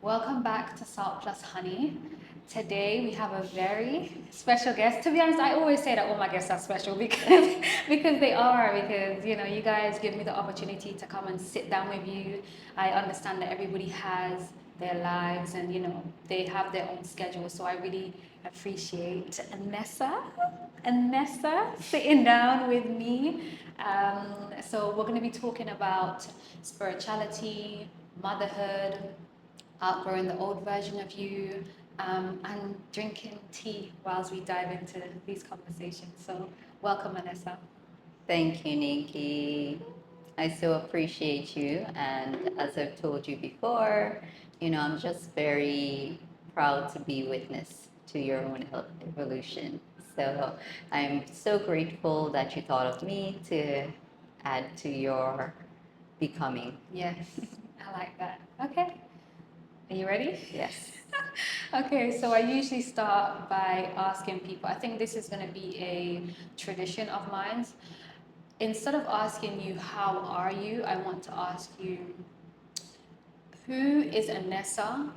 Welcome back to Salt Plus Honey. Today we have a very special guest. To be honest, I always say that all my guests are special because because they are, because you guys give me the opportunity to come and sit down with you. I understand that everybody has their lives and they have their own schedule. So I really appreciate Annesa sitting down with me. So we're going to be talking about spirituality, motherhood, outgrowing the old version of you, and drinking tea whilst we dive into these conversations. So, welcome, Annesa. Thank you, Nikki. I so appreciate you. And as I've told you before, I'm just very proud to be witness to your own evolution. So I'm so grateful that you thought of me to add to your becoming. Yes, I like that. Okay, are you ready? Yes. Okay, so I usually start by asking people. I think this is going to be a tradition of mine. Instead of asking you, how are you, I want to ask you, who is Annesa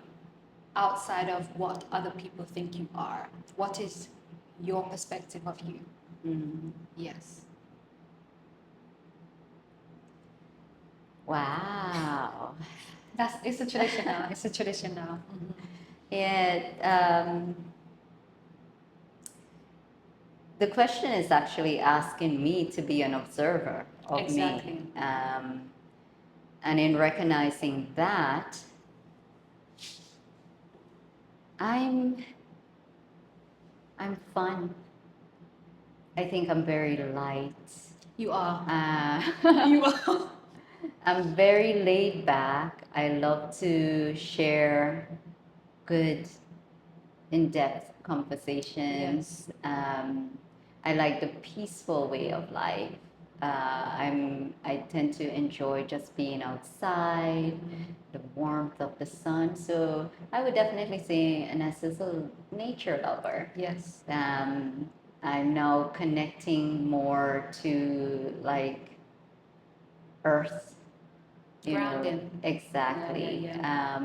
outside of what other people think you are? What is your perspective of you? Mm. Yes. Wow. It's a tradition now. It's a tradition now. Yeah. The question is actually asking me to be an observer of Exactly. me. And in recognizing that, I'm I'm fun. I think I'm very light. You are. You are. I'm very laid back. I love to share good, in-depth conversations. Yes. I like the peaceful way of life. I tend to enjoy just being outside, the warmth of the sun. So I would definitely say Anessa is a nature lover. Yes. I'm now connecting more to like earth, Grounding. exactly. Yeah.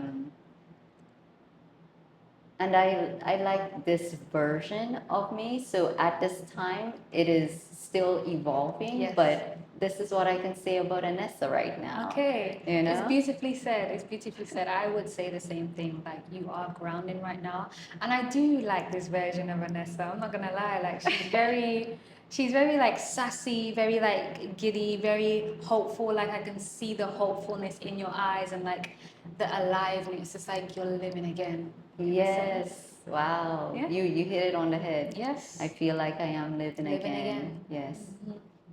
And I like this version of me. So at this time, it is still evolving, Yes. but this is what I can say about Anessa right now. Okay. It's Know? beautifully said. It's beautifully said. I would say the same thing. Like, you are grounding right now. And I do like this version of Vanessa. I'm not gonna lie. Like, she's very like sassy, very like giddy, very hopeful. Like, I can see the hopefulness in your eyes and like the aliveness. It's like you're living again. Yes. Wow. Yeah. You hit it on the head. Yes. I feel like I am living again. Yes.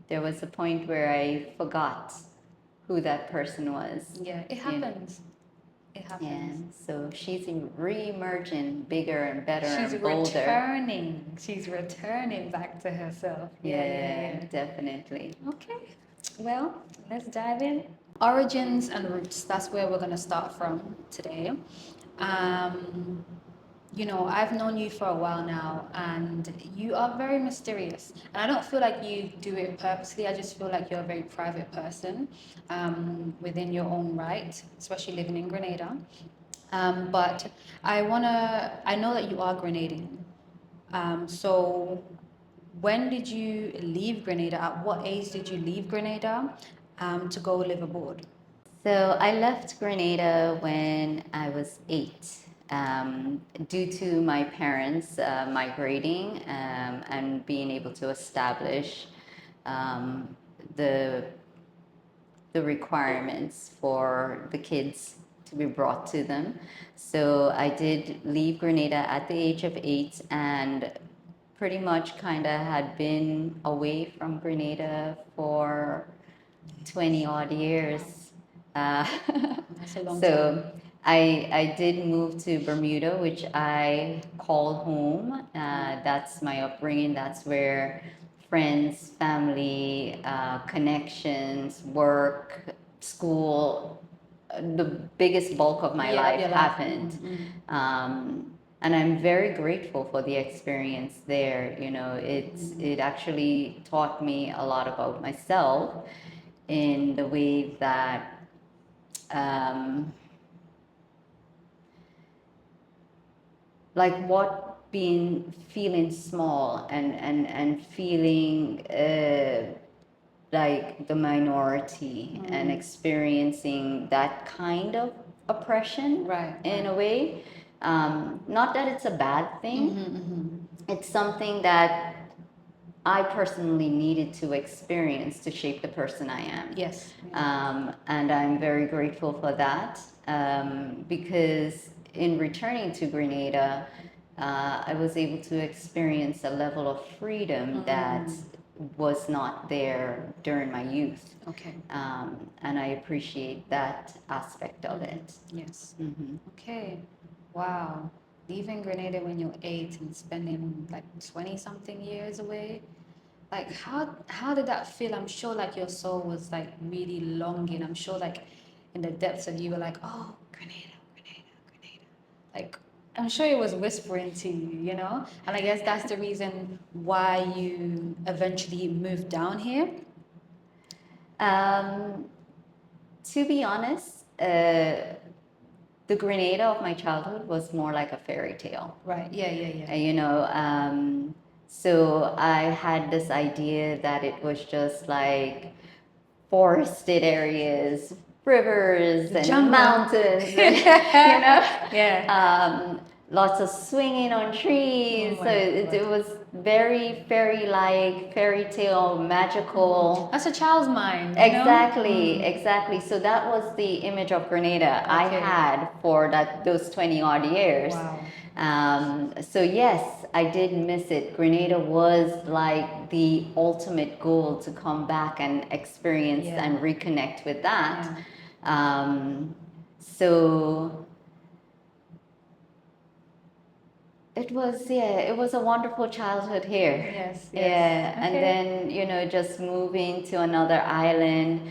There was a point where I forgot who that person was. Yeah, it happens. It happens. And so she's re-emerging bigger and better She's and bolder. returning. She's returning back to herself. Yeah, definitely. Okay. Well, let's dive in. Origins and roots. That's where we're going to start from today. Um, I've known you for a while now, and you are very mysterious. And I don't feel like you do it purposely. I just feel like you're a very private person, within your own right, especially living in Grenada. But I know that you are Grenadian. So when did you leave Grenada? At what age did you leave Grenada, to go live abroad? So I left Grenada when I was 8, due to my parents migrating and being able to establish um, the the requirements for the kids to be brought to them. So I did leave Grenada at the age of 8 and pretty much kind of had been away from Grenada for 20 odd years. That's a long so time. I did move to Bermuda, which I call home. That's my upbringing. That's where friends, family, connections, work, school, the biggest bulk of my life happened. And I'm very grateful for the experience there. It actually taught me a lot about myself in the way that um, like what being feeling small and feeling like the minority and experiencing that kind of oppression Right, in right. a way. Not that it's a bad thing. It's something that I personally needed to experience to shape the person I am. Yes. And I'm very grateful for that, because in returning to Grenada, I was able to experience a level of freedom that was not there during my youth. Okay. And I appreciate that aspect of it. Yes. Hmm. Okay. Wow. Leaving Grenada when you're 8 and spending like 20 something years away. Like how did that feel? I'm sure like your soul was like really longing. I'm sure like in the depths of you were like, oh, Grenada, Grenada, Grenada. Like I'm sure it was whispering to you, you know? And I guess that's the reason why you eventually moved down here. Um, to be honest, the Grenada of my childhood was more like a fairy tale. Right. Yeah, yeah, yeah. You know, so I had this idea that it was just like forested areas, rivers, and Jungle. mountains, and, you know, Yeah. lots of swinging on trees. Oh So my it God. was very fairy-like, fairy tale, magical. That's a child's mind, you know? Exactly, exactly. So that was the image of Grenada I Okay. had for those 20 odd years. Wow. So yes, I did miss it. Grenada was like the ultimate goal to come back and experience Yeah. and reconnect with that. Yeah. So it was a wonderful childhood here. Yes, yes. Yeah, and Okay. then, you know, just moving to another island,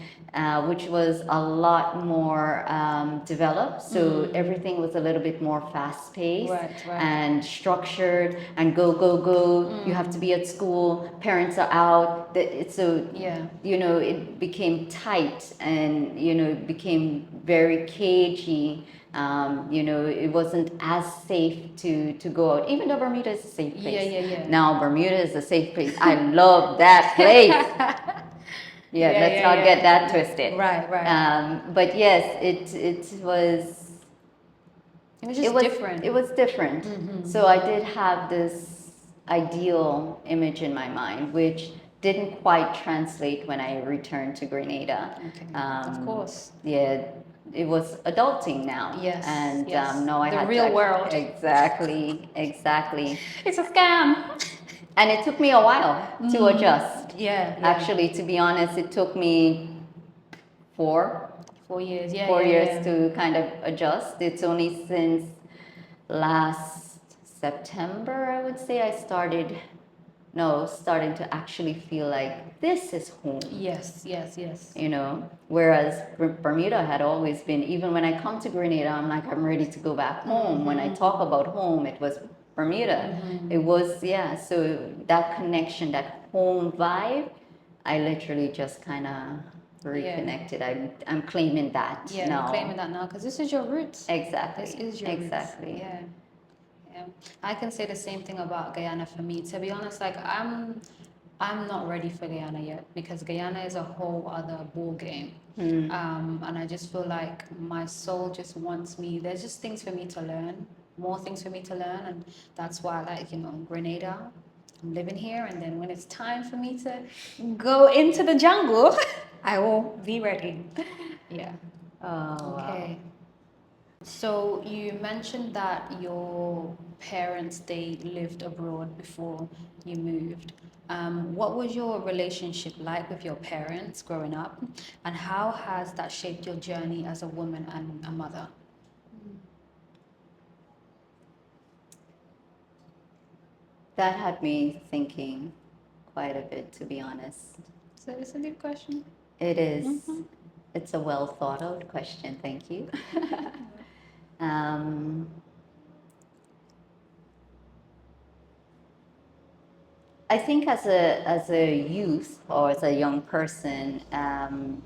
which was a lot more developed. So everything was a little bit more fast paced Right, right. and structured and go, go, go. You have to be at school, parents are out. So, Yeah. you know, it became tight and, you know, it became very cagey. You know, it wasn't as safe to go out, even though Bermuda is a safe place. Yeah, yeah, yeah. Now Bermuda is a safe place. I love that place. Yeah, let's not get that twisted. Right, right. But yes, it was It was just different. it was different. So I did have this ideal image in my mind, which didn't quite translate when I returned to Grenada. Okay. Of course. Yeah, it was adulting now. Yes, And yes. now I The had real to world. exactly, exactly. It's a scam. And it took me a while to adjust. Yeah, yeah. Actually, to be honest, it took me four 4 years. Yeah, 4 years yeah. to kind of adjust. It's only since last September, I would say, starting to actually feel like this is home. Yes, yes, yes. You know, whereas Bermuda had always been, even when I come to Grenada, I'm like, I'm ready to go back home. When I talk about home, it was Bermuda. It was, yeah, so that connection, that home vibe, I literally just kind of reconnected. I'm claiming that Yeah, now. you're claiming that now because this is your roots. Exactly. This is your Exactly. roots. Yeah. Yeah. I can say the same thing about Guyana for me. To be honest, like I'm not ready for Guyana yet because Guyana is a whole other ball game. And I just feel like my soul just wants me. There's just things for me to learn, more things for me to learn, and that's why, like, you know, Grenada. I'm living here, and then when it's time for me to go into the jungle, I will be ready. Yeah. Oh, Okay. So you mentioned that your parents, they lived abroad before you moved. What was your relationship like with your parents growing up, and how has that shaped your journey as a woman and a mother? that had me thinking quite a bit, to be honest. So it's a deep question. It is. It's a well thought out question. Thank you. um, I think as a youth or as a young person,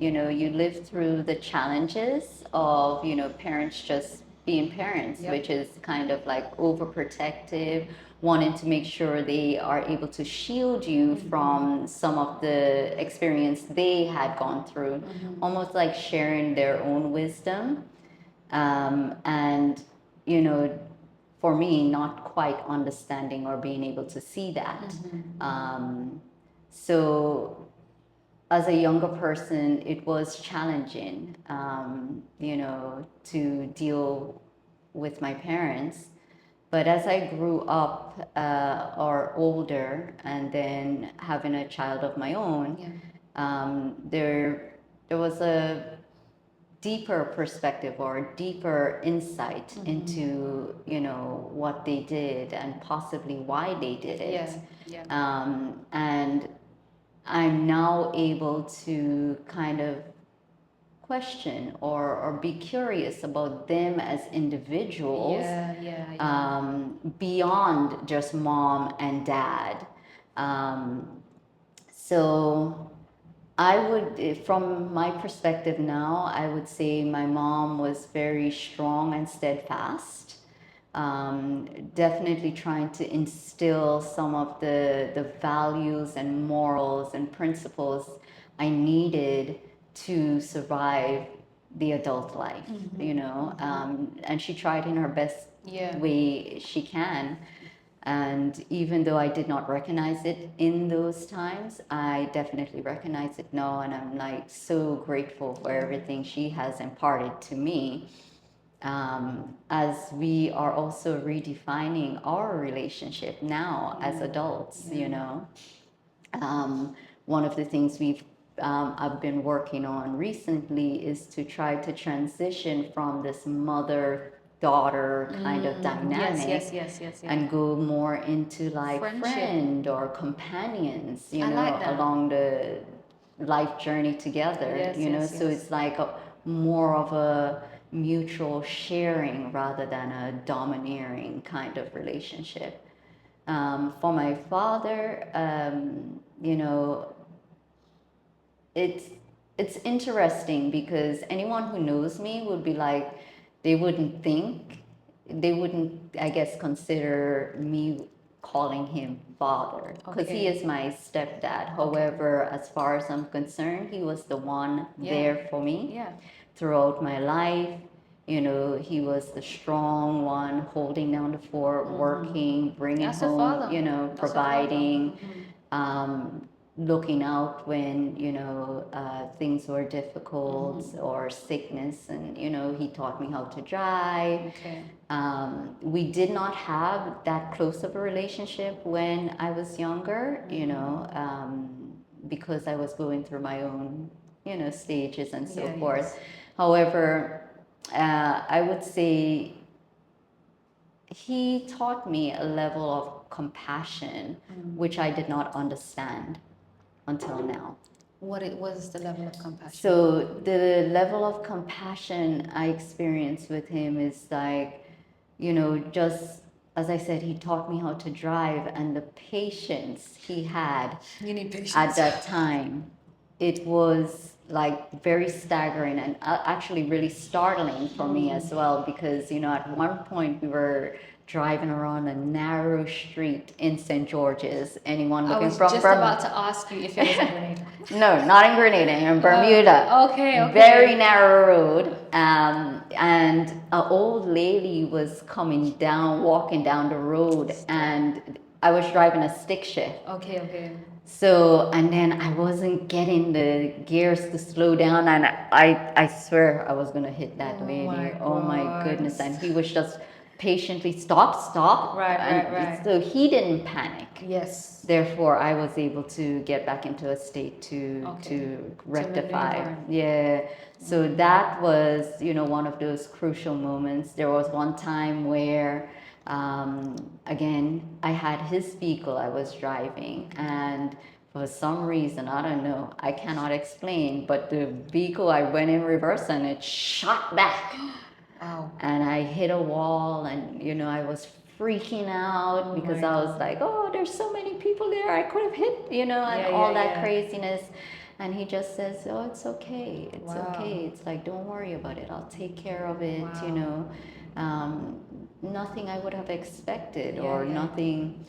you know, you live through the challenges of, you know, parents just being parents, Yep. which is kind of like overprotective, wanting to make sure they are able to shield you from some of the experience they had gone through, almost like sharing their own wisdom. And, you know, for me, not quite understanding or being able to see that. So as a younger person, it was challenging, you know, to deal with my parents. But as I grew up or older, and then having a child of my own, Yeah. there was a deeper perspective or deeper insight into, you know, what they did and possibly why they did it. Yeah. Yeah. And I'm now able to kind of question or be curious about them as individuals, Yeah. Yeah. Yeah. beyond just mom and dad. So I would, from my perspective now, I would say my mom was very strong and steadfast. Definitely trying to instill some of the values and morals and principles I needed to survive the adult life, you know. And she tried in her best Yeah. way she can. And even though I did not recognize it in those times, I definitely recognize it now. And I'm like so grateful for everything she has imparted to me. As we are also redefining our relationship now as adults, you know. One of the things I've been working on recently is to try to transition from this mother daughter kind of dynamic, Yes. and go more into like Friendship. friend or companions, you I know, like that. along the life journey together, Yes, you know. yes, So yes. it's like more of a mutual sharing rather than a domineering kind of relationship. For my father, you know, it's it's interesting because anyone who knows me would be like, they wouldn't think, they wouldn't, I guess, consider me calling him father because he Okay. is my stepdad. However, as far as I'm concerned, he was the one there for me Yeah. throughout my life. You know, he was the strong one holding down the fort, working, bringing That's your home, father. you know, That's your father. providing, looking out when, you know, things were difficult or sickness. And, you know, he taught me how to drive. Okay. We did not have that close of a relationship when I was younger, you know, because I was going through my own, you know, stages and so Yeah, forth. yes. However, I would say he taught me a level of compassion, which I did not understand until now. What it was the level of compassion? So the level of compassion I experienced with him is like, you know, just as I said, he taught me how to drive, and the patience he had You need patience. at that time, it was like very staggering and actually really startling for me as well, because, you know, at one point we were driving around a narrow street in St. George's. Anyone I looking was from just about to ask you if it was in Grenada. No, not in Grenada, in Bermuda. Okay. Very narrow road. And an old lady was coming down, walking down the road, and I was driving a stick shift. Okay. So, and then I wasn't getting the gears to slow down, and I swear I was gonna hit that lady. my Oh my God. goodness! And he was just patiently stop. Right. So he didn't panic. Yes. Therefore, I was able to get back into a state Okay. to rectify. environment. Yeah. So that was, you know, one of those crucial moments. There was one time where, again, I had his vehicle I was driving, and for some reason, I don't know, I cannot explain, but the vehicle, I went in reverse and it shot back. Wow. And I hit a wall, and, you know, I was freaking out because my I was like, oh, there's so many people there, I could have hit, you know, and all that craziness. And he just says, oh, it's okay, it's Wow. okay. It's like, don't worry about it, I'll take care of it, you know. nothing I would have expected, Yeah, or yeah. nothing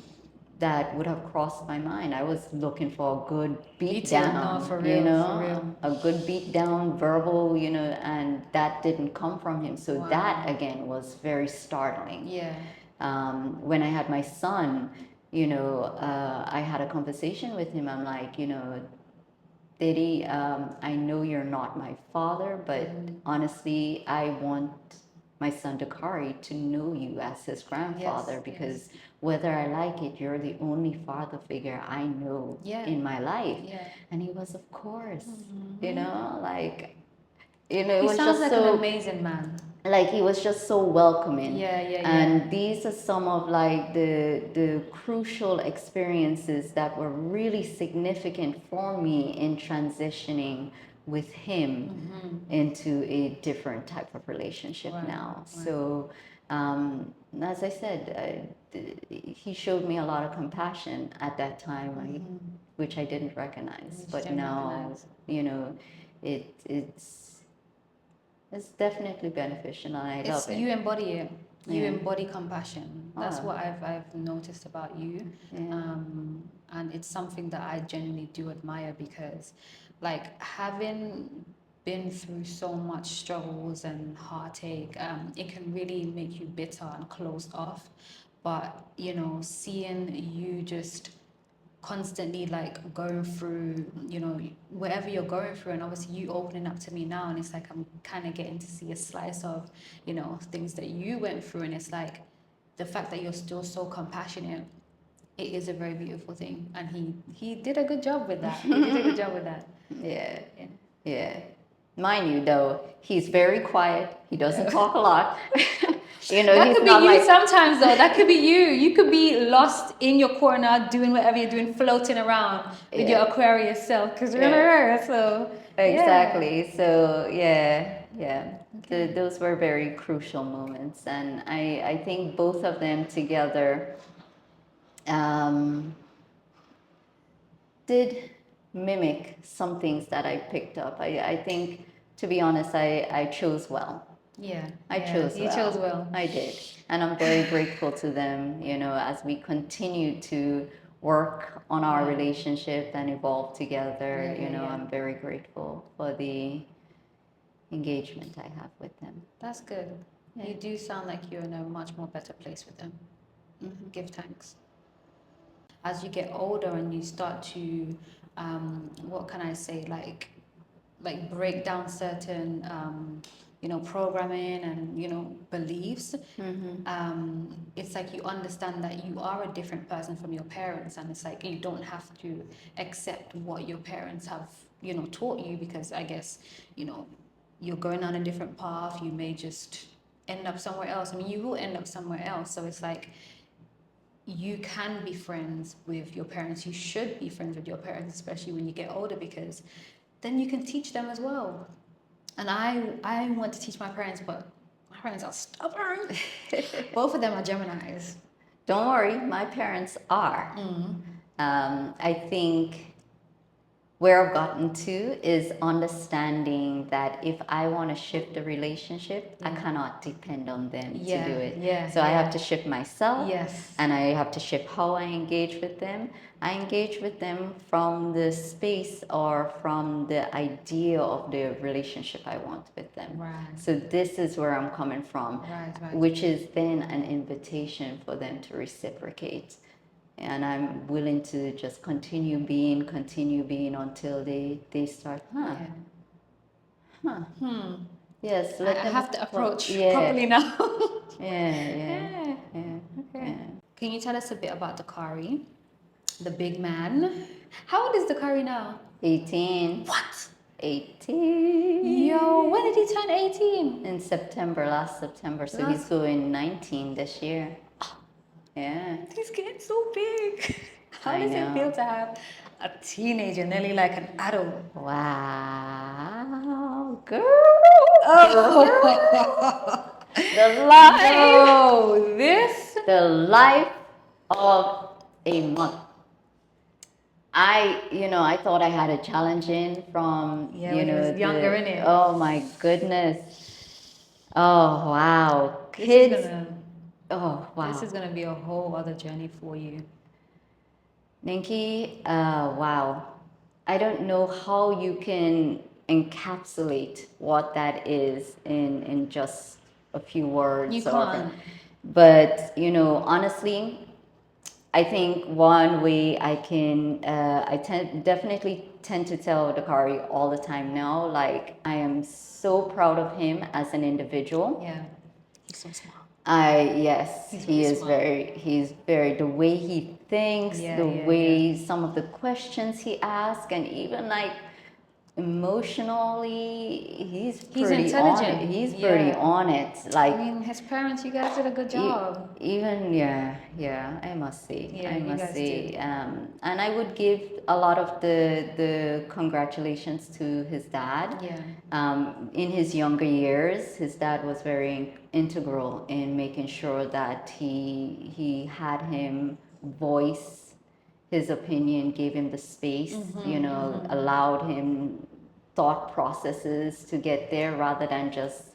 that would have crossed my mind. I was looking for a good beat Me too. No, down, for you real, for know, real. a good beat down verbal, you know, and that didn't come from him. So Wow. that again was very startling. Yeah. When I had my son, you know, I had a conversation with him. I'm like, you know, Diddy, I know you're not my father, but honestly, I want my son Dakari to know you as his grandfather, Yes, because yes. whether I like it, you're the only father figure I know Yeah. in my life. Yeah. And he was, of course, you know, like, you know, it He was sounds just like an so, amazing man. like, he was just so welcoming. Yeah, yeah, And yeah. these are some of like the crucial experiences that were really significant for me in transitioning with him into a different type of relationship Right, now. right. So as I said, he showed me a lot of compassion at that time, which I didn't recognize. Which But didn't now, recognize. you know, it's definitely beneficial, and I It's love it. you embody it. You Yeah. embody compassion. That's Oh. what I've noticed about you. Yeah. And it's something that I genuinely do admire, because like having been through so much struggles and heartache, it can really make you bitter and closed off. But you know, seeing you just constantly like going through, you know, whatever you're going through, and obviously you opening up to me now, and it's like I'm kind of getting to see a slice of, you know, things that you went through, and it's like the fact that you're still so compassionate, it is a very beautiful thing, and he did a good job with that. He did a good job with that. Yeah. Yeah. Yeah. Mind you, though, he's very quiet. He doesn't talk a lot. You know, That he's could be not you like. sometimes, though. That could be you. You could be lost in your corner doing whatever you're doing, floating around with your Yeah. Aquarius self, because you're Yeah. an so Exactly. So yeah, yeah. Okay. Those were very crucial moments, and I think both of them together um, did mimic some things that I picked up. I think, to be honest, I chose well. Yeah, I yeah, chose you well. chose well. I did. And I'm very grateful to them, you know, as we continue to work on our Yeah. relationship and evolve together. Yeah, You yeah, know, yeah. I'm very grateful for the engagement I have with them. That's good. Yeah. You do sound like you're in a much more better place with them. Give thanks. As you get older and you start to, what can I say, like break down certain, you know, programming and, you know, beliefs, it's like you understand that you are a different person from your parents, and it's like you don't have to accept what your parents have, you know, taught you, because I guess, you know, you're going on a different path. You may just end up somewhere else. I mean, you will end up somewhere else. So it's like you can be friends with your parents. You should be friends with your parents, especially when you get older, because then you can teach them as well. And I want to teach my parents, but my parents are stubborn. Both of them are Geminis. Don't worry, my parents are. I think where I've gotten to is understanding that if I want to shift a relationship, I cannot depend on them to do it. So I have to shift myself, and I have to shift how I engage with them. I engage with them from the space or from the idea of the relationship I want with them. Right. So this is where I'm coming from, which is then an invitation for them to reciprocate. And I'm willing to just continue being until they start, yes, I let them have to approach yeah, properly now. yeah. Okay. Can you tell us a bit about Dakari, the big man? How old is Dakari now? 18. What? 18. Yo, when did he turn 18? In September, last September. So he's going 19 this year. Yeah. He's getting so big. How I does it feel know. to have a teenager, nearly like an adult? Wow, girl. Oh. The life. No, this. The life of a month. I thought I had a challenge in from, Yeah, when he was younger, innit? oh my goodness. Oh, wow. kids. Oh wow. This is gonna be a whole other journey for you. Ninki, wow. I don't know how you can encapsulate what that is in just a few words. You can't. But, honestly, I think one way I can, definitely tend to tell Dakari all the time now, like, I am so proud of him as an individual. Yeah, he's so smart. Yes, he's very, the way he thinks, the way some of the questions he asks, and even like emotionally, he's pretty on it. He's pretty on it. Like, I mean, his parents, you guys did a good job. Even, yeah, I must say. Yeah, you guys did. And I would give a lot of the congratulations to his dad. Yeah. In his younger years, his dad was very integral in making sure that he had him voice his opinion, gave him the space, allowed him thought processes to get there rather than just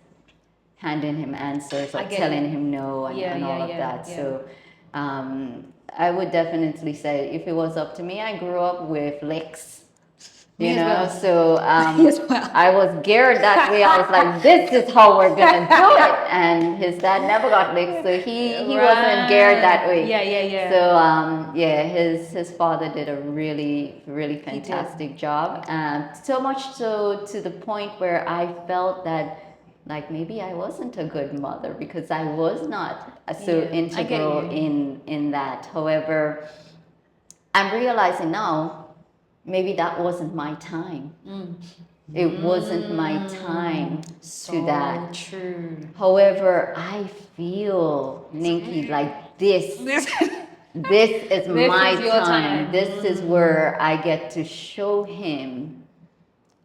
handing him answers or telling him no and all of that. Yeah. So I would definitely say if it was up to me, I grew up with licks. So I was geared that way. I was like, this is how we're gonna do it. And his dad never got licked, so he wasn't geared that way. Yeah. So his father did a really, really fantastic job. So much so to the point where I felt that like maybe I wasn't a good mother because I was not so integral in that. However, I'm realizing now maybe that wasn't my time. It wasn't my time to that. True. However, I feel Ninki like this. This is my time. This is where I get to show him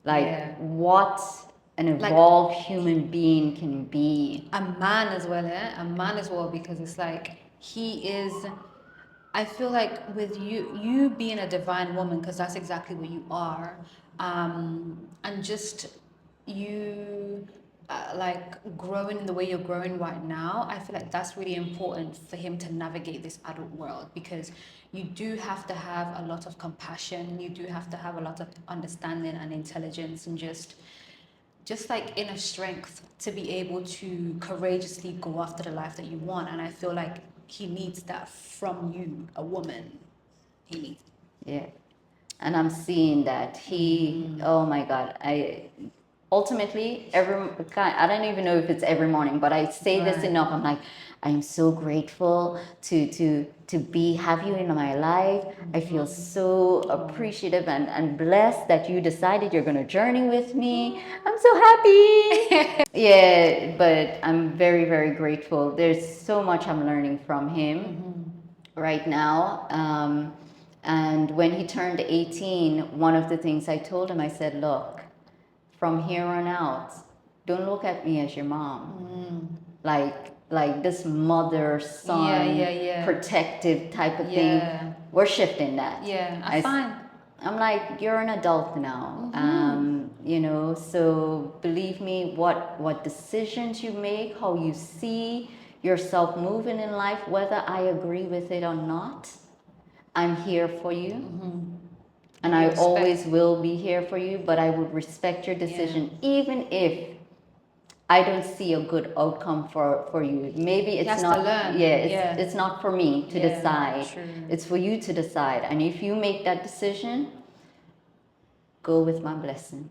like what an evolved human being can be. A man as well, A man as well, because it's like he is. I feel like with you being a divine woman, because that's exactly what you are, and just you like growing in the way you're growing right now, I feel like that's really important for him to navigate this adult world, because you do have to have a lot of compassion, you do have to have a lot of understanding and intelligence, and just like inner strength to be able to courageously go after the life that you want. And I feel like he needs that from you, a woman. He needs it. Yeah. And I'm seeing that oh my God, ultimately I don't even know if it's every morning, but I say this enough. I'm like, I'm so grateful to have you in my life. I feel so appreciative and blessed that you decided you're going to journey with me. I'm so happy. Yeah, but I'm very, very grateful. There's so much I'm learning from him right now. And when he turned 18, one of the things I told him, I said, look, from here on out, don't look at me as your mom. Like this mother son protective type of thing. We're shifting that. I'm like, you're an adult now. So believe me, what decisions you make, how you see yourself moving in life, whether I agree with it or not, I'm here for you. And I always will be here for you, but I would respect your decision, even if I don't see a good outcome for you. Maybe it's not. It's not for me to decide. It's for you to decide. And if you make that decision, go with my blessing.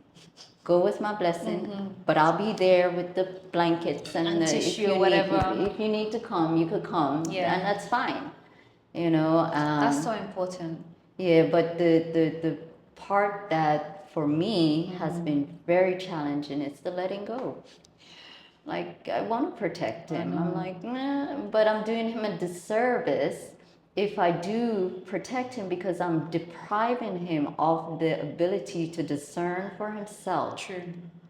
Go with my blessing. But I'll be there with the blankets and tissue or whatever. If you need to come, you could come, and that's fine. That's so important. Yeah, but the part that for me has been very challenging is the letting go. Like, I want to protect him. I'm like, nah, but I'm doing him a disservice if I do protect him, because I'm depriving him of the ability to discern for himself.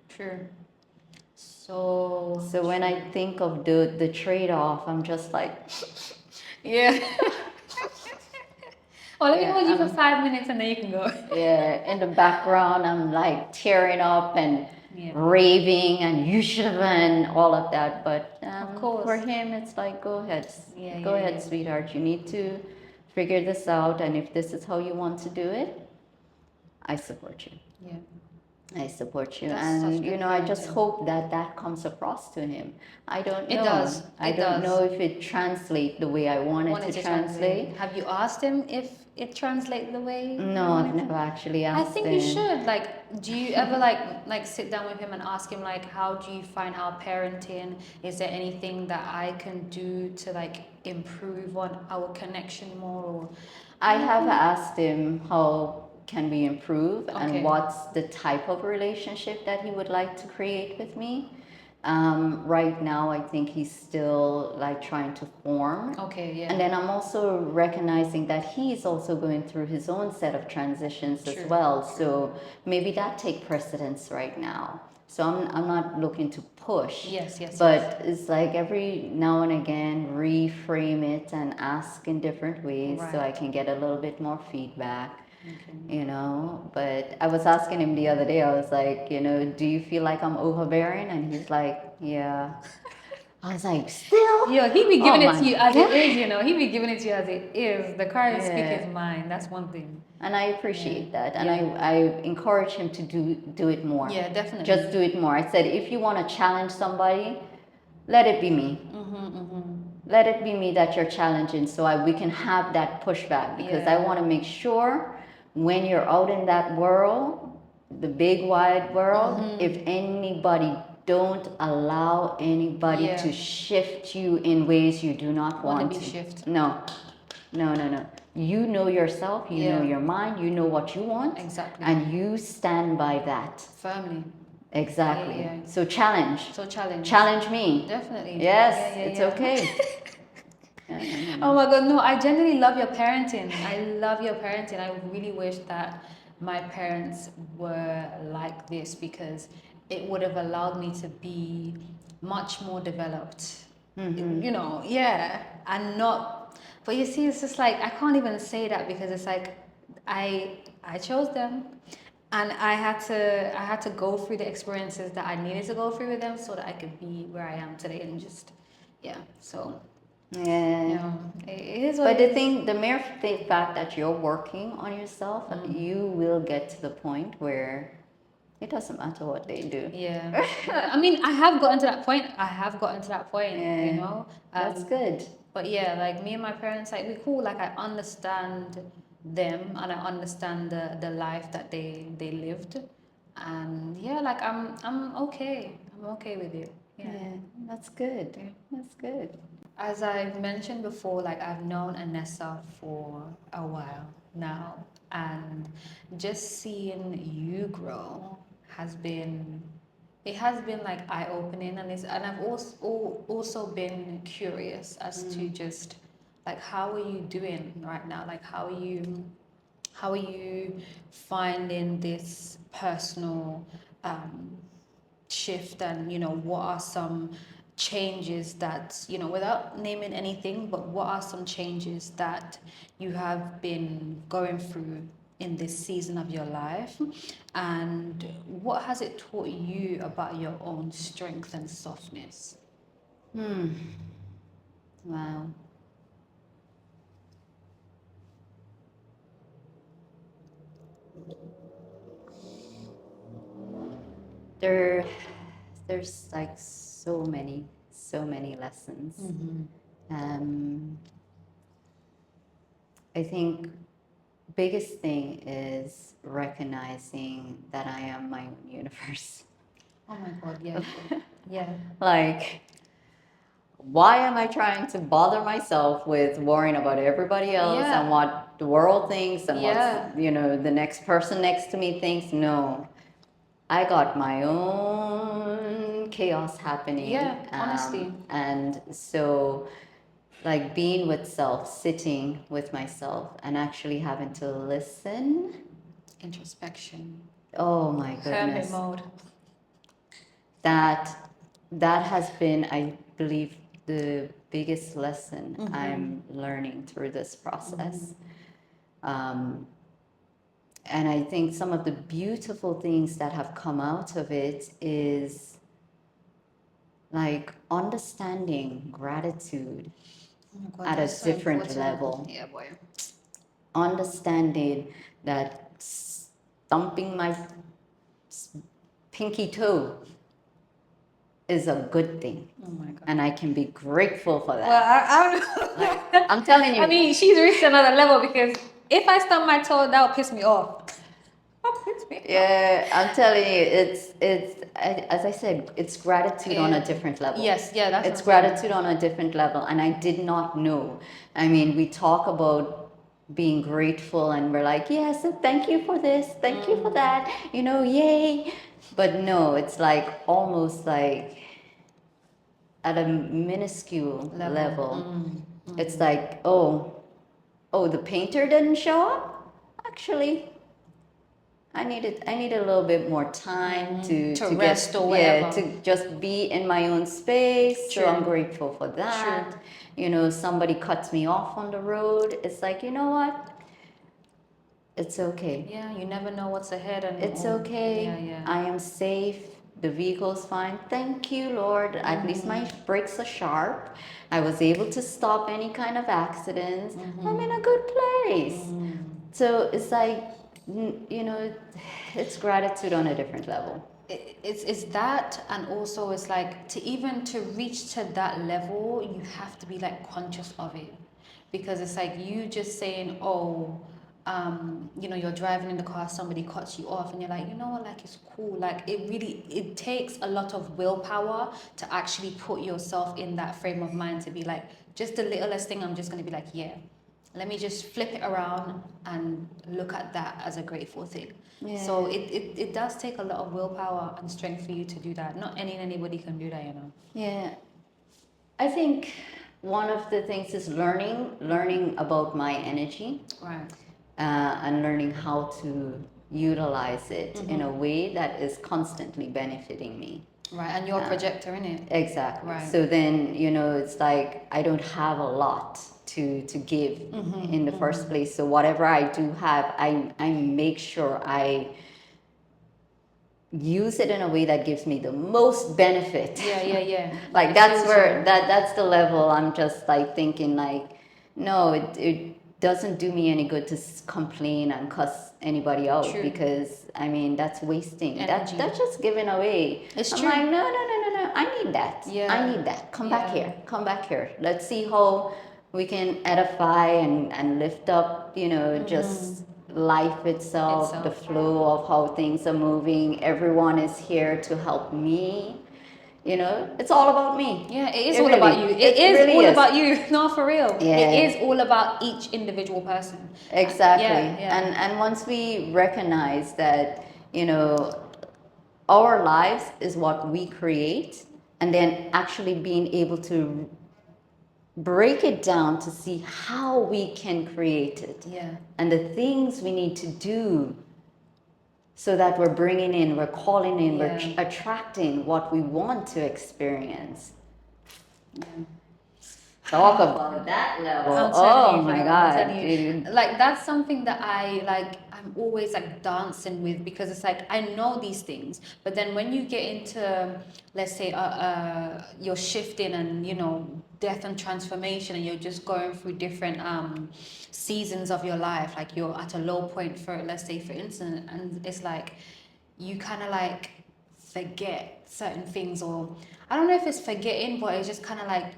True. So when I think of the trade-off, I'm just like, well, let me hold you for 5 minutes and then you can go. In the background, I'm like tearing up and Yeah. raving and you should have and all of that. But Of course. for him, it's like, go ahead, Yeah, go yeah, ahead, yeah. sweetheart. You need to figure this out, and if this is how you want to do it, I support you. Yeah. I support you, That's such and good I just parenting. hope that that comes across to him. I don't It know. does. I It don't does. know if it translates the way I want it Wanted to to translate. Have you asked him if it translates the way you No, want I've it to? never actually I asked think you him. should. Like, do you ever like sit down with him and ask him like, how do you find our parenting? Is there anything that I can do to like improve on our connection more? Or I have asked him how can we improve Okay. and what's the type of relationship that he would like to create with me. Right now, I think he's still like trying to form. Okay, yeah. And then I'm also recognizing that he's also going through his own set of transitions as True. well. So maybe that take precedence right now. So I'm not looking to push. Yes, yes, But it's like every now and again, reframe it and ask in different ways so I Right. can get a little bit more feedback. Okay. But I was asking him the other day, I was like, do you feel like I'm overbearing? And he's like, yeah. I was like, still? Yeah, he be Oh giving it my to you as it God. is, He be giving it to you as it is. The car speak Yeah. his mind. That's one thing. And I appreciate that. And Yeah. I encourage him to do it more. Yeah, definitely. Just do it more. I said, if you want to challenge somebody, let it be me. Let it be me that you're challenging so we can have that pushback, because I Yeah. want to make sure when you're out in that world, the big wide world, if anybody, don't allow anybody Yeah. to shift you in ways you do not Want to want be to. shift. No. You know yourself, you know Yeah. your mind, you know what you want. Exactly. And you stand by that. Firmly. Exactly. Yeah, yeah. So challenge. So challenge. Challenge me. Definitely. Yes, Yeah, yeah, it's yeah. okay. Oh my God, no, I genuinely love your parenting. I love your parenting. I really wish that my parents were like this, because it would have allowed me to be much more developed. Yeah. And not, but you see, it's just like, I can't even say that, because it's like, I chose them, and I had to go through the experiences that I needed to go through with them so that I could be where I am today, and just, yeah, so. Yeah. It is what But it the mere fact that you're working on yourself, you will get to the point where it doesn't matter what they do. Yeah. I mean, I have gotten to that point. Yeah. That's good. But yeah, like me and my parents, like we cool. Like I understand them, and I understand the life that they lived, and yeah, like I'm okay. I'm okay with it. Yeah, that's good. That's good. As I've mentioned before, like I've known Annesa for a while now, and just seeing you grow has been, it has been like eye opening, and I've also been curious as to just like, how are you doing right now? Like how are you finding this personal shift, and what are some changes that, without naming anything, but what are some changes that you have been going through in this season of your life, and what has it taught you about your own strength and softness? Wow. There, there's like so many lessons. I think biggest thing is recognizing that I am my own universe. Oh my God, yeah. Yeah. Like, why am I trying to bother myself with worrying about everybody else Yeah. and what the world thinks and Yeah. what's, the next person next to me thinks? No. I got my own chaos happening. Yeah, honestly. And so, like, being with self, sitting with myself, and actually having to listen. Introspection. Oh my Hermit goodness. mode. That has been, I believe, the biggest lesson I'm learning through this process. And I think some of the beautiful things that have come out of it is like understanding gratitude Oh my God, at a that's so different important. level. Yeah, boy. Understanding that stumping my pinky toe is a good thing. Oh my God. And I can be grateful for that. Well, I don't know. Like, I'm telling you. I mean, she's reached another level because if I stump my toe, that would piss me off. Yeah, I'm telling you, as I said, it's gratitude on a different level. Yes, yeah, that's It's what I'm saying. gratitude on a different level, and I did not know. I mean, we talk about being grateful, and we're like, yes, and thank you for this, thank you for that, you know, yay. But no, it's like almost like at a minuscule level. It's like, oh, the painter didn't show up? Actually, I needed a little bit more time to rest get, or yeah, whatever. to just be in my own space. True. So I'm grateful for that. True. You know, somebody cuts me off on the road. It's like, you know what? It's okay. Yeah, you never know what's ahead, and It's okay. Yeah, yeah. I am safe. The vehicle's fine. Thank you, Lord. At least my brakes are sharp. I was able to stop any kind of accidents. I'm in a good place. So it's like, you know, it's gratitude on a different level. It's that, and also it's like to reach to that level, you have to be like conscious of it, because it's like you just saying, oh, you know, you're driving in the car, somebody cuts you off, and you're like, you know what, like it's cool. Like it takes a lot of willpower to actually put yourself in that frame of mind to be like, just the littlest thing, I'm just gonna be like, yeah, let me just flip it around and look at that as a grateful thing. Yeah. So it does take a lot of willpower and strength for you to do that. Not anybody can do that, you know. Yeah. I think one of the things is learning about my energy. Right. And learning how to utilize it in a way that is constantly benefiting me. Right, and you're a projector, innit? Exactly. Right. So then, you know, it's like I don't have a lot to give in the first place. So whatever I do have, I make sure I use it in a way that gives me the most benefit. Yeah. Like that's where that's the level I'm just like thinking like, no, it doesn't do me any good to complain and cuss anybody out. True. Because I mean that's wasting. Energy. That's just giving away. It's I'm true. like, no. I need that. Yeah. I need that. Come back Yeah. here. Come back here. Let's see how we can edify and lift up, you know, just life itself, the flow of how things are moving. Everyone is here to help me. You know, it's all about me. Yeah, it is all about you. It is really all about you. No, for real. Yeah. It is all about each individual person. Exactly. Yeah. And once we recognize that, you know, our lives is what we create, and then actually being able to break it down to see how we can create it. Yeah. And the things we need to do so that we're bringing in, we're calling in, we're attracting what we want to experience. Yeah. Talk about that level. Oh my I'm God. telling you. Like that's something that I'm always like dancing with, because it's like I know these things, but then when you get into, let's say, you're shifting and, you know, death and transformation, and you're just going through different seasons of your life, like you're at a low point, for let's say, for instance, and it's like you kind of like forget certain things, or I don't know if it's forgetting, but it's just kind of like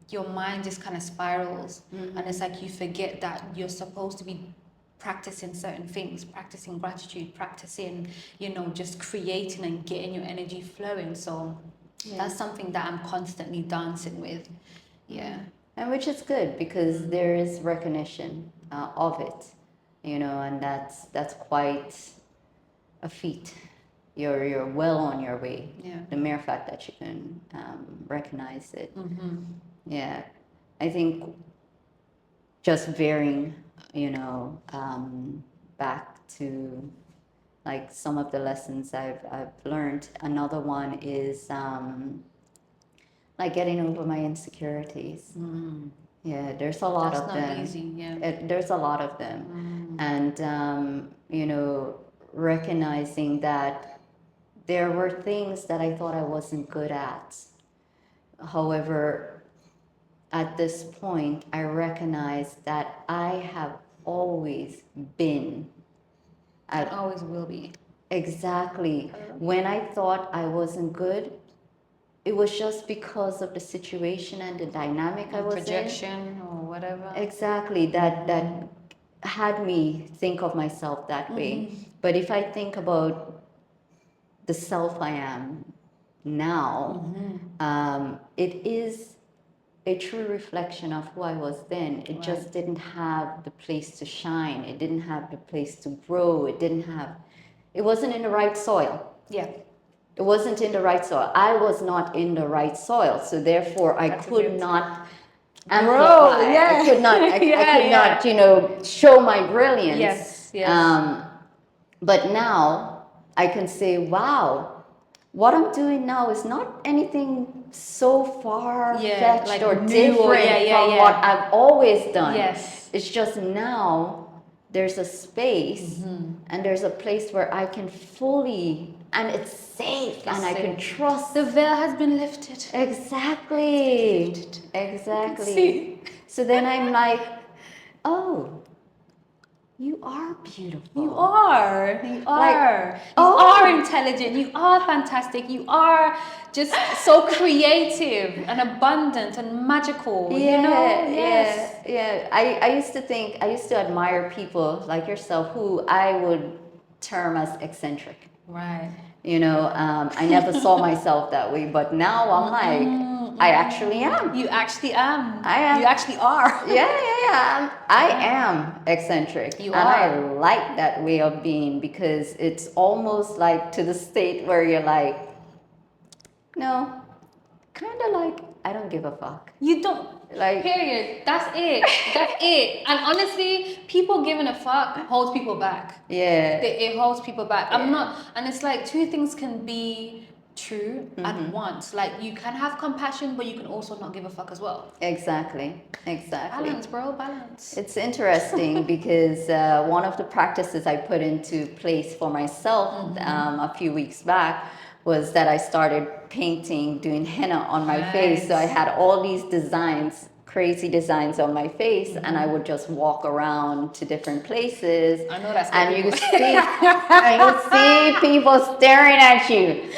your mind just kind of spirals, and it's like you forget that you're supposed to be practicing certain things, practicing gratitude, practicing, you know, just creating and getting your energy flowing. So that's something that I'm constantly dancing with. Yeah. And which is good, because there is recognition of it, you know, and that's quite a feat. You're well on your way. Yeah. The mere fact that you can recognize it. Yeah, I think just veering, you know, back to like some of the lessons I've learned. Another one is like getting over my insecurities. Yeah, there's a lot That's of not them. easy, yeah. There's a lot of them, and you know, recognizing that there were things that I thought I wasn't good at. However, at this point, I recognize that I have always been And at always will be. exactly when I thought I wasn't good. It was just because of the situation and the dynamic I was in. Projection or whatever. Exactly, that had me think of myself that way. But if I think about the self I am now, it is a true reflection of who I was then. It just didn't have the place to shine. It didn't have the place to grow. It wasn't in the right soil. Yeah. It wasn't in the right soil. I was not in the right soil. So therefore I That's could it. not Grow, amplify. yeah. I could not, I could Yeah. not, you know, show my brilliance. Yes, yes. But now I can say, wow, what I'm doing now is not anything so far-fetched like or new different from what I've always done. Yes. It's just now there's a space and there's a place where I can fully, and it's safe, and I can trust. The veil has been lifted. Exactly. Exactly. See. So then I'm like, oh, you are beautiful. You are. You are. Like, you oh. are intelligent. You are fantastic. You are just so creative and abundant and magical. Yeah, you know? Yes. yeah. I used to think, I used to admire people like yourself who I would term as eccentric. Right. You know, I never saw myself that way, but now I'm like, I actually am. You actually am. I am. You actually are. Yeah. I am eccentric. You and are. I like that way of being because it's almost like to the state where you're like, no, kind of like, I don't give a fuck. You don't. Like, period. That's it. That's it. And honestly, people giving a fuck holds people back. yeah. It holds people back. I'm not, and it's like two things can be true at once. Like you can have compassion, but you can also not give a fuck as well. Exactly. Balance, bro. Balance. It's interesting because one of the practices I put into place for myself a few weeks back was that I started painting, doing henna on my face. So I had all these designs, crazy designs on my face, and I would just walk around to different places. I know that's and you see people staring at you,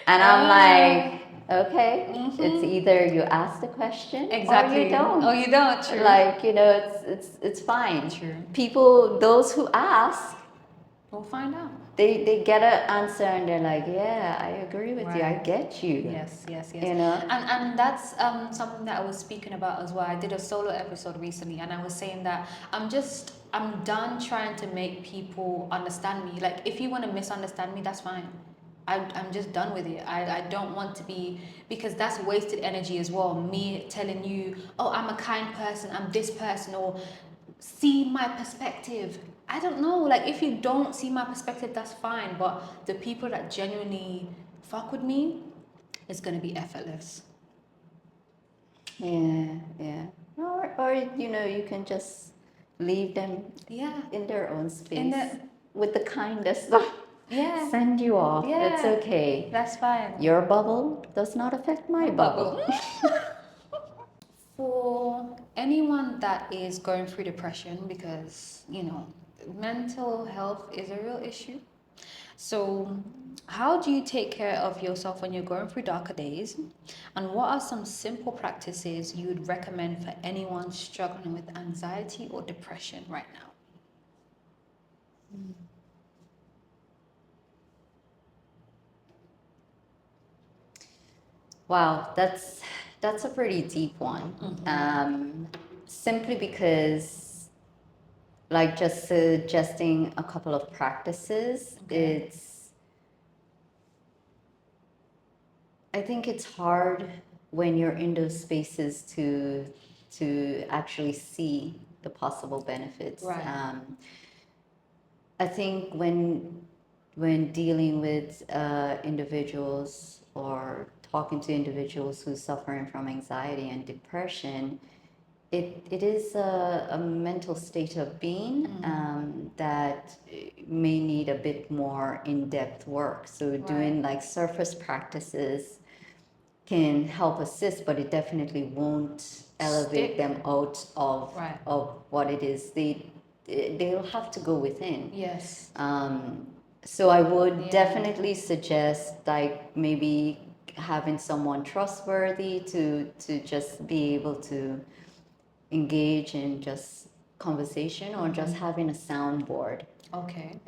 and I'm like, okay, it's either you ask the question or you don't. Or you don't. True. Like, you know, it's fine. True. People, those who ask, we'll find out. They get an answer and they're like, yeah, I agree with you. I get you. Yes. You know? And that's something that I was speaking about as well. I did a solo episode recently and I was saying that I'm done trying to make people understand me. Like, if you want to misunderstand me, that's fine. I'm just done with it. I don't want to be, because that's wasted energy as well. Me telling you, oh, I'm a kind person, I'm this person, or see my perspective. I don't know. Like, if you don't see my perspective, that's fine. But the people that genuinely fuck with me, it's going to be effortless. Yeah. Or you know, you can just leave them in their own space with the kindest. Send you off. It's okay. That's fine. Your bubble does not affect my bubble. For anyone that is going through depression, because, you know, mental health is a real issue. So, how do you take care of yourself when you're going through darker days? And what are some simple practices you would recommend for anyone struggling with anxiety or depression right now? Wow, that's a pretty deep one. Simply because, like, just suggesting a couple of practices, I think it's hard when you're in those spaces to actually see the possible benefits. Right. I think when dealing with individuals or talking to individuals who's suffering from anxiety and depression, it is a mental state of being that may need a bit more in-depth work. So doing like surface practices can help assist, but it definitely won't elevate them out of what it is. They'll have to go within. Yes. So I would definitely suggest like maybe having someone trustworthy to just be able to engage in just conversation, or just having a soundboard. Okay.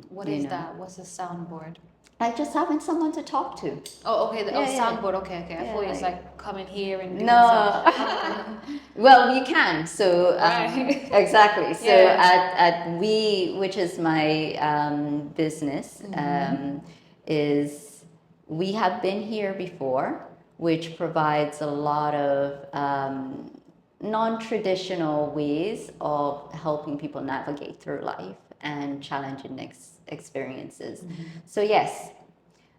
What You is know, that? What's a soundboard? like just having someone to talk to. Oh, okay. Yeah, yeah. Soundboard. Okay, okay. I Yeah, thought it was like coming here and doing No. something. Well, you can. So Right. exactly. So Yeah. at we, which is my business, is we have been here before, which provides a lot of non-traditional ways of helping people navigate through life and challenging experiences. So yes,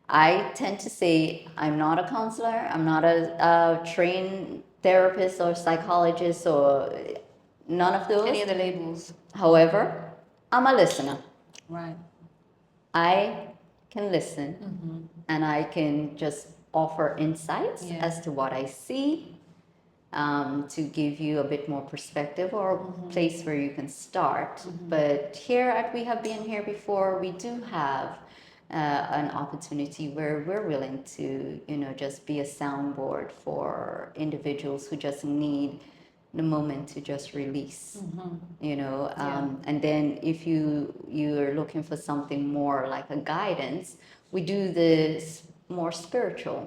I tend to say I'm not a counselor, I'm not a trained therapist or psychologist or none of those. Any of the labels. However, I'm a listener. Right. I can listen and I can just offer insights as to what I see, to give you a bit more perspective or a place where you can start. But here at We Have Been Here Before, we do have an opportunity where we're willing to, just be a soundboard for individuals who just need the moment to just release, and then if you're looking for something more like a guidance, we do this more spiritual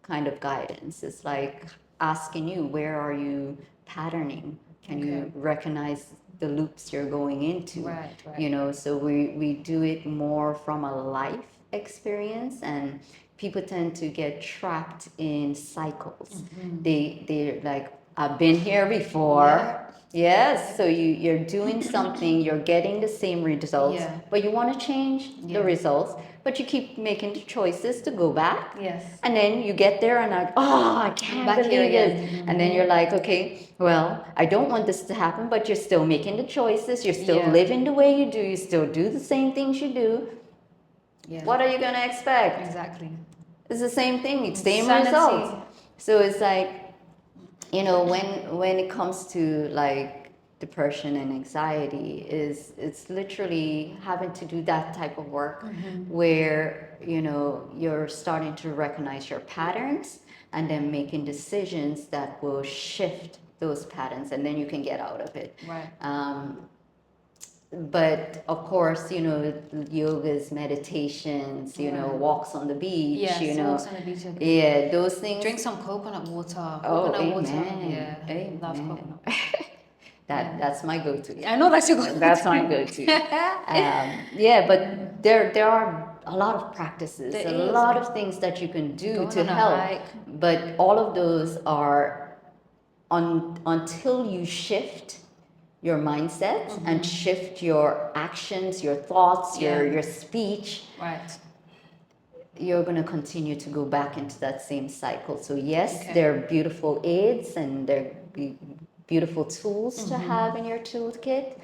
kind of guidance. It's like asking you, where are you patterning? Can you recognize the loops you're going into? Right. So we do it more from a life experience, and people tend to get trapped in cycles. They're like, I've been here before. Yes, so you're doing something, you're getting the same results, but you want to change the results, but you keep making the choices to go back. Yes. And then you get there and like, oh, I can't Back here believe again. it. And then you're like, okay, well, I don't want this to happen, but you're still making the choices, you're still living the way you do, you still do the same things you do. What are you going to expect? Exactly. It's the same thing, it's same Sanity. results. So it's like, when it comes to like depression and anxiety, it's literally having to do that type of work where you're starting to recognize your patterns and then making decisions that will shift those patterns, and then you can get out of it. Right. But of course, yogas, meditations, walks on the beach, Yes, walks on the beach. Yeah, those things. Drink some coconut water. Oh, Coconut water. amen. Yeah. Amen. Love coconut. That's my go-to. I know that's your go-to. That's my go-to. But there are a lot of practices, There a is. lot of things that you can do Going to on a help. hike. But all of those are until you shift your mindset and shift your actions, your thoughts, your speech. Right. You're going to continue to go back into that same cycle. So yes, they're beautiful aids and they're beautiful tools to have in your toolkit,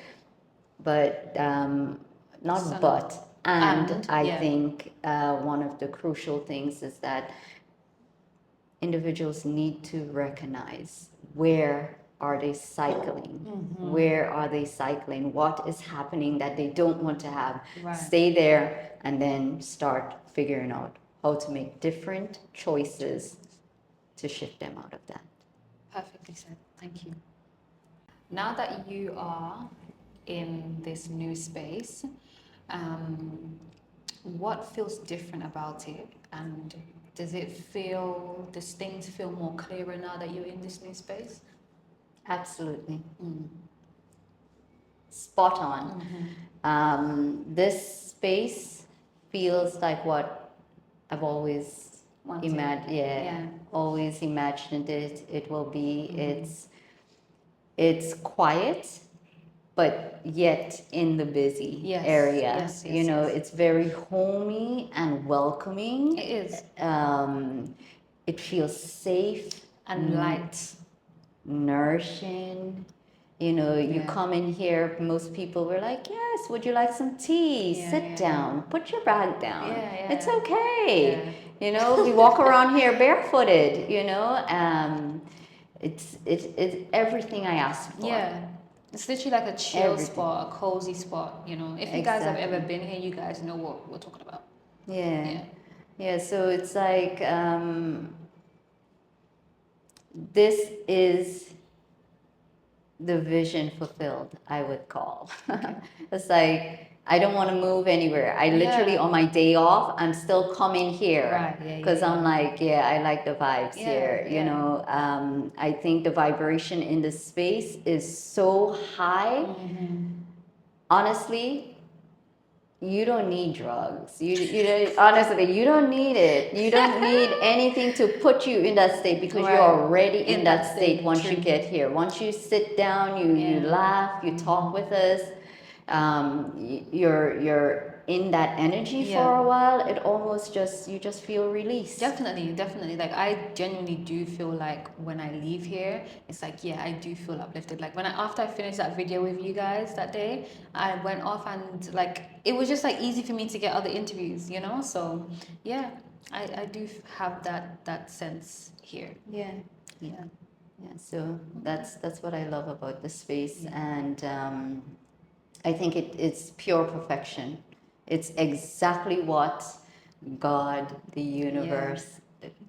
but I think one of the crucial things is that individuals need to recognize, where are they cycling? Where are they cycling? What is happening that they don't want to have? Right. Stay there and then start figuring out how to make different choices to shift them out of that. Perfectly said. Thank you. Now that you are in this new space, what feels different about it? And does things feel more clearer now that you're in this new space? Absolutely. Spot on. This space feels like what I've always imagined. Always imagined it will be. It's quiet, but yet in the busy area. It's very homey and welcoming. It is. It feels safe And light. nourishing. You know, you come in here, most people were like, yes, would you like some tea? Sit down, put your bag down. It's okay. You know, we walk around here barefooted, you know. It's everything I asked for. Yeah. It's literally like a chill Everything. spot, a cozy spot, you know. If you guys have ever been here, you guys know what we're talking about. Yeah, so it's like this is the vision fulfilled, I would call. It's like I don't want to move anywhere. I literally on my day off, I'm still coming here because I'm like, I like the vibes here. You know, I think the vibration in the space is so high. Honestly, you don't need drugs. You don't, honestly, you don't need it. You don't need anything to put you in that state because you're already in that state once you get here. Once you sit down, you laugh, you talk with us, you're in that energy for a while. It almost you just feel released. Definitely. Like I genuinely do feel like when I leave here, it's like I do feel uplifted. Like after I finished that video with you guys that day, I went off and like it was just like easy for me to get other interviews, you know. So I do have that sense here. Yeah. So that's what I love about the space, and I think it's pure perfection. It's exactly what God, the universe,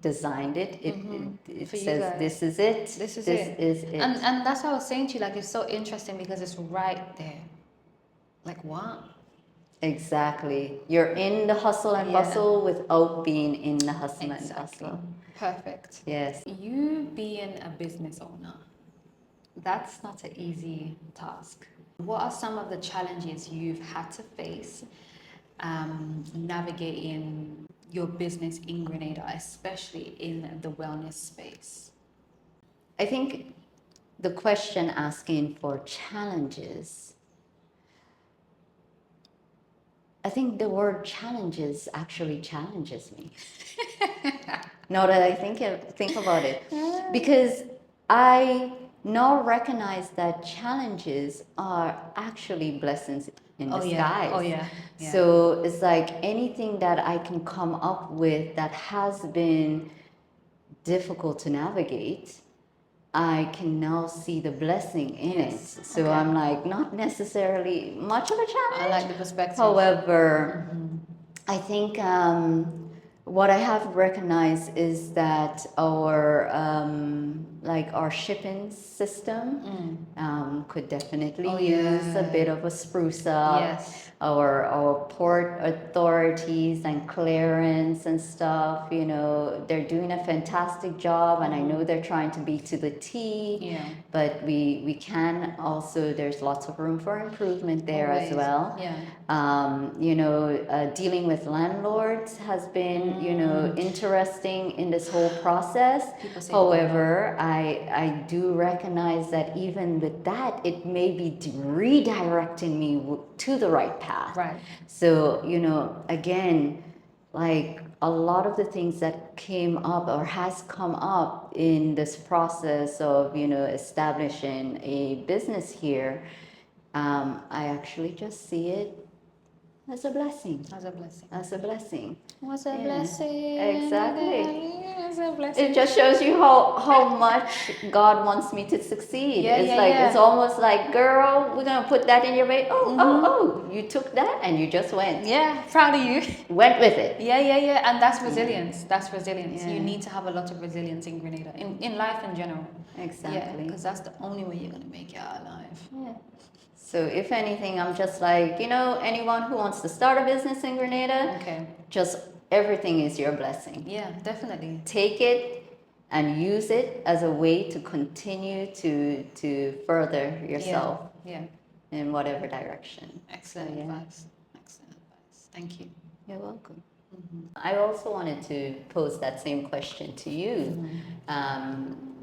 designed it. It says this is it. This is it. And that's what I was saying to you. Like it's so interesting because it's right there. Like what? Exactly. You're in the hustle and bustle without being in the hustle and bustle. Perfect. Yes. You being a business owner, that's not an easy task. What are some of the challenges you've had to face navigating your business in Grenada, especially in the wellness space? I think the question asking for challenges, I think the word challenges actually challenges me. Now that I think about it, because I now recognize that challenges are actually blessings in disguise. So it's like anything that I can come up with that has been difficult to navigate, I can now see the blessing in it. So I'm like, not necessarily much of a challenge. I like the perspective. However, I think what I have recognized is that our our shipping system could definitely use a bit of a spruce up. Our port authorities and clearance and stuff, you know, they're doing a fantastic job, and I know they're trying to be to the T. But we can also, there's lots of room for improvement there as well. You know, dealing with landlords has been, you know, interesting in this whole process. However, I do recognize that even with that, it may be redirecting me to the right path. So, you know, again, like a lot of the things that came up or has come up in this process of, you know, establishing a business here, I actually just see it as a blessing. As a blessing. As a blessing. What's a blessing? Exactly. It's a blessing. It just shows you how much God wants me to succeed. It's almost like, girl, we're gonna put that in your way. Oh, you took that and you just went. Yeah, proud of you. Went with it. Yeah. And that's resilience. That's resilience. You need to have a lot of resilience in Grenada, in life in general. Exactly. Because that's the only way you're gonna make it out alive. So if anything, I'm just like, you know, anyone who wants to start a business in Grenada, just everything is your blessing. Yeah, definitely. Take it and use it as a way to continue to further yourself in whatever direction. Excellent advice. Excellent advice. Thank you. You're welcome. I also wanted to pose that same question to you.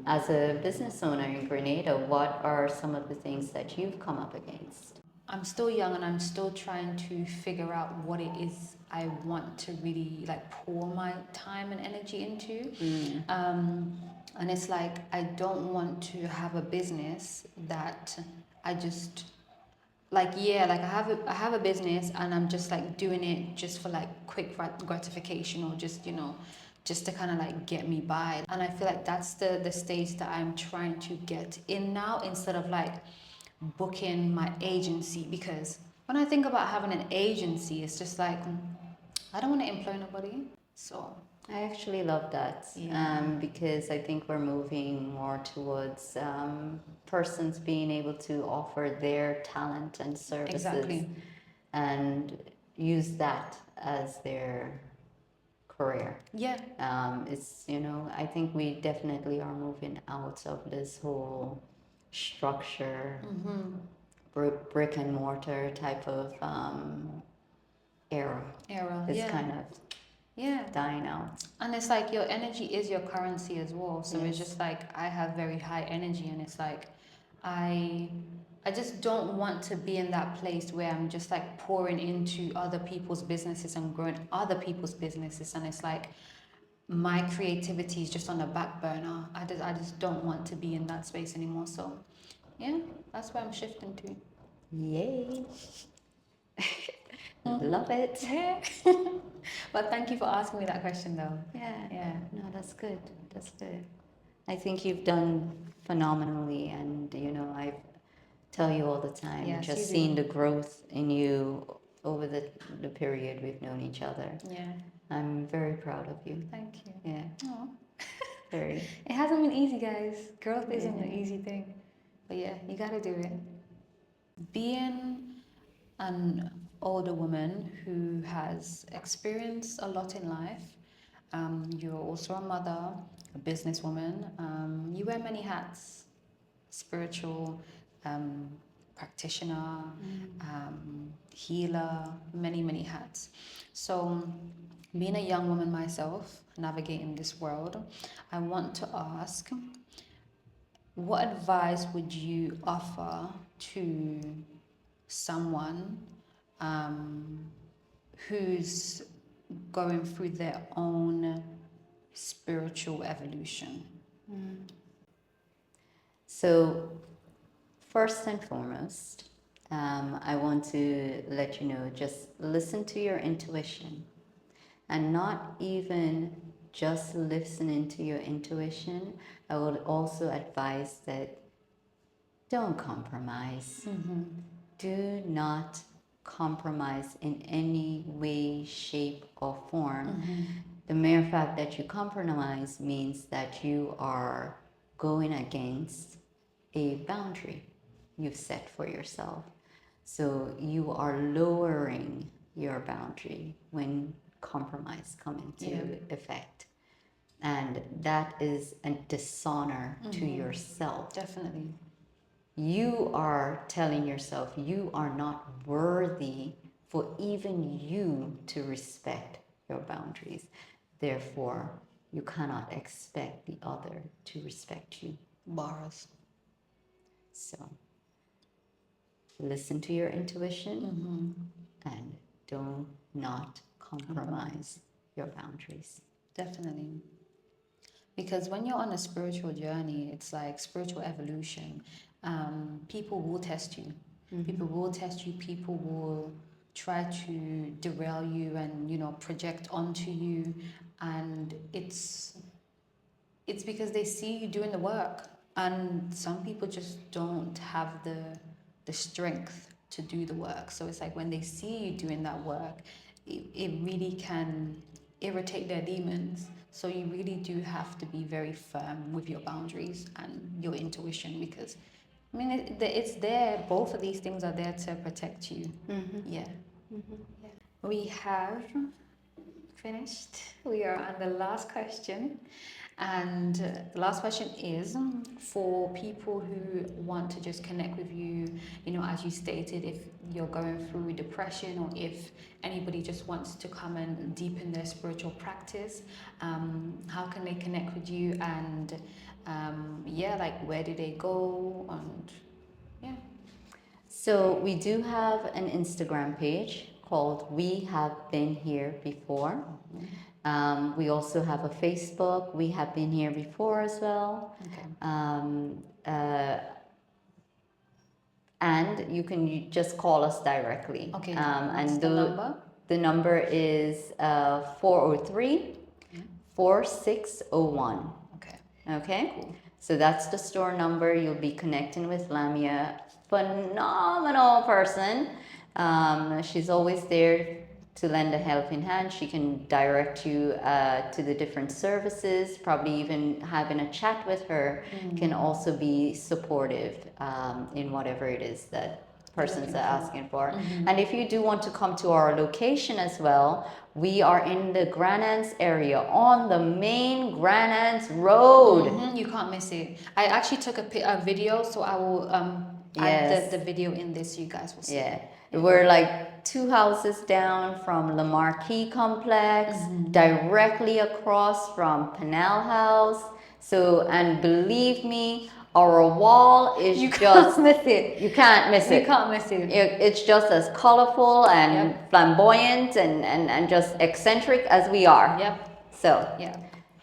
As a business owner in Grenada, what are some of the things that you've come up against? I'm still young and I'm still trying to figure out what it is I want to really like pour my time and energy into. And it's like I don't want to have a business that I just like like I have a business and I'm just like doing it just for like quick gratification or just just to kind of like get me by. And I feel like that's the stage that I'm trying to get in now, instead of like booking my agency, because when I think about having an agency, it's just like I don't want to employ nobody. So I actually love that, yeah, because I think we're moving more towards persons being able to offer their talent and services exactly. and use that as their career. Yeah, It's, I think we definitely are moving out of this whole structure, brick and mortar type of era. It's yeah, kind of yeah. dying out. And it's like your energy is your currency as well. So it's Yes. just like I have very high energy, and it's like I I just don't want to be in that place where I'm just like pouring into other people's businesses and growing other people's businesses, and it's like my creativity is just on the back burner. I just don't want to be in that space anymore. So yeah, that's where I'm shifting to. Yay. Love it. Yeah. But thank you for asking me that question though. Yeah. Yeah. No, that's good. That's good. I think you've done phenomenally, and I tell you all the time, Yes, you just do. seeing the growth in you over the period we've known each other. Yeah. I'm very proud of you. Thank you. Yeah, Aw. very. It hasn't been easy, guys. Growth isn't an Yeah. easy thing. But yeah, you gotta do it. Being an older woman who has experienced a lot in life, you're also a mother, a businesswoman, you wear many hats: spiritual, um, practitioner, healer, many, many hats. So, being a young woman myself, navigating this world, I want to ask, what advice would you offer to someone who's going through their own spiritual evolution? So, first and foremost, I want to let you know, just listen to your intuition, and not even just listening to your intuition. I would also advise that don't compromise. Do not compromise in any way, shape, or form. The mere fact that you compromise means that you are going against a boundary you've set for yourself. So you are lowering your boundary when compromise come into effect. And that is a dishonor to yourself. Definitely. You are telling yourself you are not worthy for even you to respect your boundaries. Therefore, you cannot expect the other to respect you. Bars. So, listen to your intuition and do not compromise your boundaries. Definitely. Because when you're on a spiritual journey, it's like spiritual evolution. People will test you. People will test you. People will try to derail you and project onto you, and it's because they see you doing the work, and some people just don't have the strength to do the work. So it's like when they see you doing that work, it really can irritate their demons. So you really do have to be very firm with your boundaries and your intuition, because I mean it's there. Both of these things are there to protect you. Yeah. We have finished. We are on the last question. And the last question is for people who want to just connect with you, as you stated, if you're going through depression, or if anybody just wants to come and deepen their spiritual practice, how can they connect with you? And like where do they go? And yeah. So we do have an Instagram page called We Have Been Here Before. We also have a Facebook. We have been here before as well. Okay. And you can just call us directly. Okay. And What's the number? The number is 403 4601. Okay. Okay? Cool. So that's the store number. You'll be connecting with Lamia. Phenomenal person. She's always there to lend a helping hand. She can direct you to the different services. Probably even having a chat with her can also be supportive in whatever it is that persons are asking for. And if you do want to come to our location as well, we are in the Grand Anse area on the main Grand Anse Road. You can't miss it. I actually took a video, so I will Yes. add the video in this so you guys will see. Yeah. We're like 2 houses down from Le Marquis Complex, directly across from Pinal House. So, and believe me, our wall is You just, can't miss it. you can't miss You it. can't miss it. It's just as colorful and flamboyant and just eccentric as we are. Yep. So, Yeah.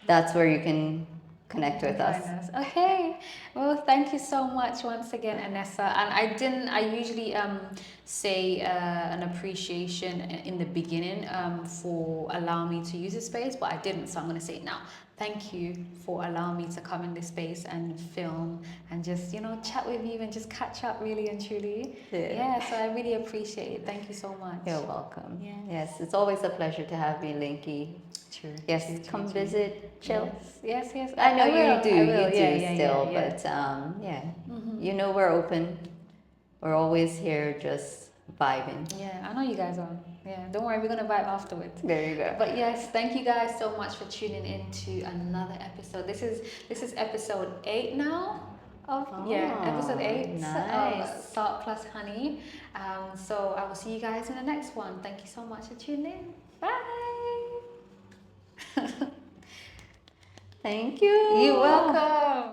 that's where you can connect with us. Okay. Well, thank you so much once again, Annesa. And I usually say an appreciation in the beginning for allowing me to use this space, but I didn't, so I'm going to say it now. Thank you for allowing me to come in this space and film and just, chat with you and just catch up really and truly. Yeah, so I really appreciate it. Thank you so much. You're welcome. Yeah. Yes, it's always a pleasure to have you, Linky. True. Yes, true, come true. visit, chill. Yes. I know you will, do, I will. you do Yeah, still, yeah. but you know we're open. We're always here just vibing. Yeah, I know you guys are. Yeah, don't worry, we're gonna vibe afterwards. There you go. But yes, thank you guys so much for tuning in to another episode. This is episode 8 now. Episode 8 nice. of Salt Plus Honey. So I will see you guys in the next one. Thank you so much for tuning in. Bye. Thank you. You're welcome.